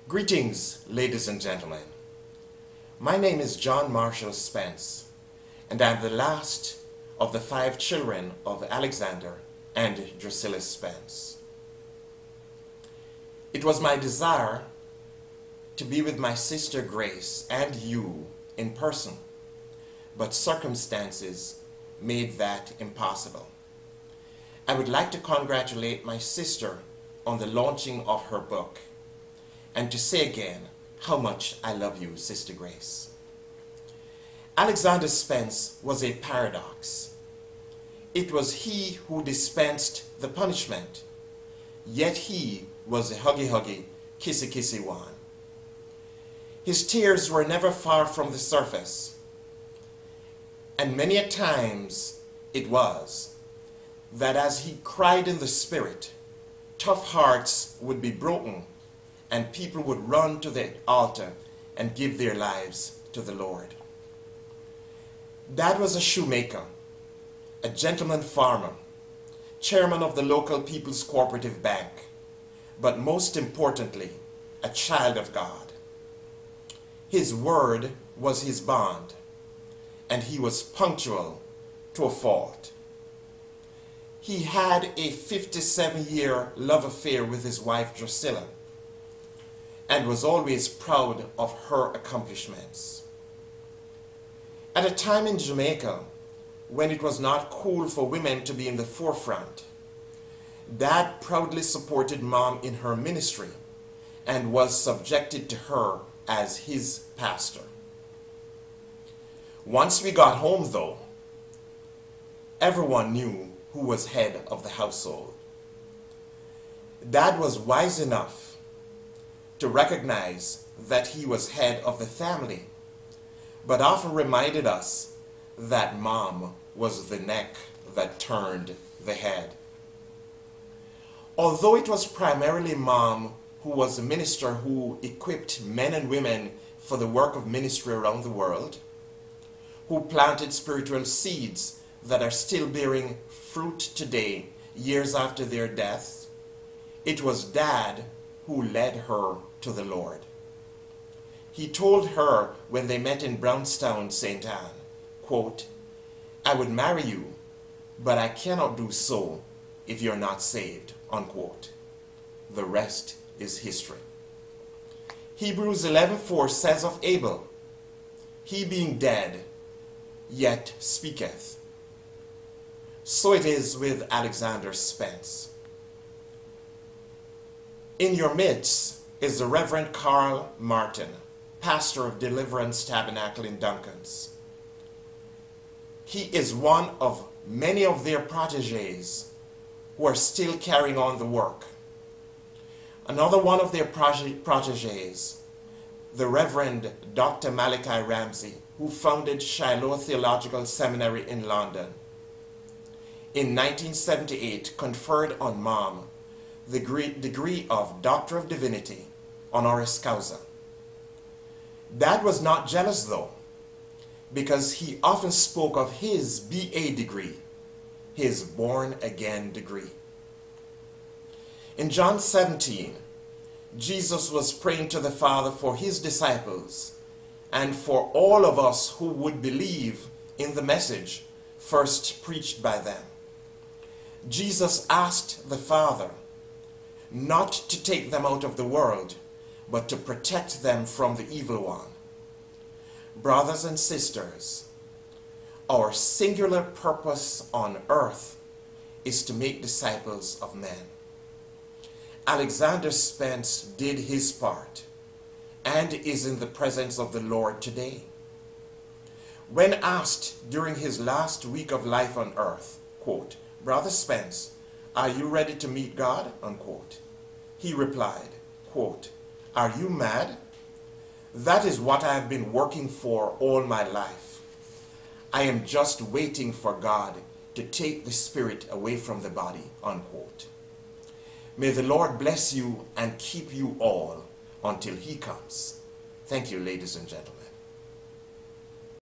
Greetings, ladies and gentlemen. My name is John Marshall Spence, and I'm the last of the 5 children of Alexander and Drusilla Spence. It was my desire to be with my sister Grace and you in person, but circumstances made that impossible. I would like to congratulate my sister on the launching of her book, and to say again how much I love you, Sister Grace. Alexander Spence was a paradox. It was he who dispensed the punishment, yet he was a huggy-huggy, kissy-kissy one. His tears were never far from the surface, and many a times it was that as he cried in the spirit, tough hearts would be broken and people would run to the altar and give their lives to the Lord. Dad was a shoemaker, a gentleman farmer, chairman of the local People's Cooperative Bank, but most importantly, a child of God. His word was his bond, and he was punctual to a fault. He had a 57-year love affair with his wife Drusilla, and was always proud of her accomplishments. At a time in Jamaica when it was not cool for women to be in the forefront, Dad proudly supported Mom in her ministry and was subjected to her as his pastor. Once we got home, though, everyone knew who was head of the household. Dad was wise enough to recognize that he was head of the family, but often reminded us that Mom was the neck that turned the head. Although it was primarily Mom who was the minister who equipped men and women for the work of ministry around the world, who planted spiritual seeds that are still bearing fruit today, years after their deaths, it was Dad who led her to the Lord. He told her when they met in Brownstown, St. Anne, quote, "I would marry you, but I cannot do so if you're not saved," unquote. The rest is history. Hebrews 11:4 says of Abel, "He being dead, yet speaketh." So it is with Alexander Spence. In your midst is the Reverend Carl Martin, pastor of Deliverance Tabernacle in Duncans. He is one of many of their protégés who are still carrying on the work. Another one of their protégés, the Reverend Dr. Malachi Ramsey, who founded Shiloh Theological Seminary in London, in 1978 conferred on Mom the degree of Doctor of Divinity honoris causa. Dad was not jealous though, because he often spoke of his BA degree, his born again degree. In John 17, Jesus was praying to the Father for his disciples and for all of us who would believe in the message first preached by them. Jesus asked the Father not to take them out of the world, but to protect them from the evil one. Brothers and sisters, our singular purpose on earth is to make disciples of men. Alexander Spence did his part and is in the presence of the Lord today. When asked during his last week of life on earth, quote, "Brother Spence, are you ready to meet God?" unquote, he replied, quote, "Are you mad? That is what I have been working for all my life. I am just waiting for God to take the spirit away from the body," unquote. May the Lord bless you and keep you all until he comes. Thank you, ladies and gentlemen.